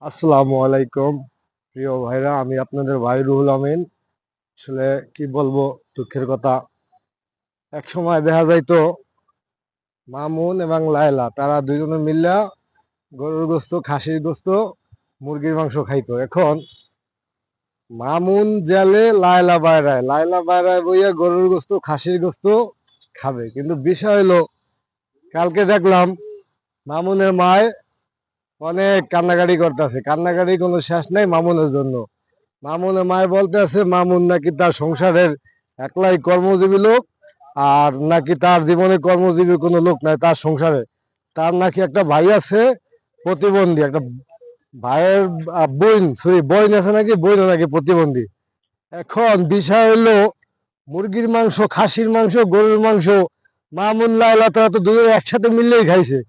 আসসালামু আলাইকুম প্রিয় ভাইরা, আমি আপনাদের ভাই রুহুল আমিন। আসলে কি বলবো, দুঃখের কথা। এক সময় দেখা যাইতো মামুন এবং লায়লা তারা দুইজনে মিল্লা গরুর গোস্ত, খাসির গোস্ত, মুরগির মাংস খাইতো। এখন মামুন জেলে, লায়লা বাইরায় বইয়া গরুর গোস্ত, খাসির গোস্ত খাবে। কিন্তু বিষয় হলো, কালকে দেখলাম মামুনের মায় অনেক কান্নাকাটি করতেছে। কান্নাকাটি কোনো শেষ নাই মামুনের জন্য। মামুনের মায় বলতে আছে মামুন নাকি তার সংসারের একলাই কর্মজীবী লোক, আর নাকি তার জীবনে কর্মজীবী কোনো লোক নাই তার সংসারে। তার নাকি একটা ভাই আছে প্রতিবন্ধী, একটা ভাইয়ের বোন আছে, নাকি বোনও নাকি প্রতিবন্ধী। এখন বিষয় হলো, মুরগির মাংস, খাসির মাংস, গরুর মাংস মামুন লায়লা তারা তো দুজনে একসাথে মিললেই খাইছে।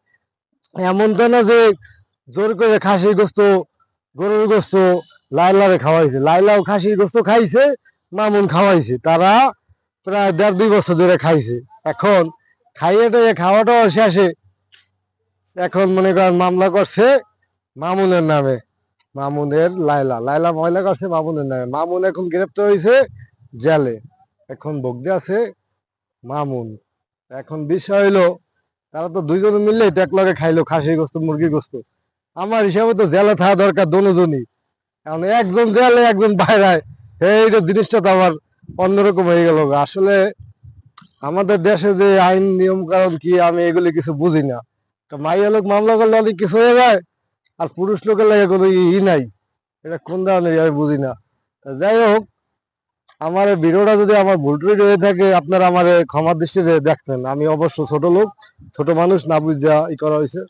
এমন তো না যে জোর করে খাসির গোস্ত, গরুর গোস্ত লাইলারে খাওয়াইছে। লাইলাও খাসির গোস্ত খাইছে, মামুন খাওয়াইছে। তারা প্রায় 1.5-2 বছর ধরে খাইছে। এখন খাইয়েটা খাওয়াটাও শেষে এখন মনে করেন মামলা করছে মামুনের নামে। লাইলা ময়লা করছে মামুনের নামে। মামুন এখন গ্রেপ্তার হয়েছে, জেলে। এখন ভোগদে আছে মামুন। এখন বিষয় হইলো, তারা তো দুইজনে মিললেই তো এক লগে খাইলো খাসির গোস্ত, মুরগির গোস্ত। আমার হিসাবে তো জেলে থাকা দরকার দুজনই। এখন একজন জেলে, একজন বাইরায়, এইটা জিনিসটা তো আমার অন্যরকম হয়ে গেল। আসলে আমাদের দেশে যে আইন নিয়ম কারণ কি, আমি এগুলি কিছু বুঝি না। তো মাইয়া লোক মামলা করলে অনেক কিছু হয়ে যায়, আর পুরুষ লোকের লাগে কোনো নাই। এটা কোন ধরনের আমি বুঝি না। তা যাই হোক, আমার এই ভিডিওটা যদি আমার ভুল টুটি হয়ে থাকে, আপনারা আমার ক্ষমার দৃষ্টিতে দেখবেন। আমি অবশ্য ছোট লোক, ছোট মানুষ, না বুঝা ই করা হয়েছে।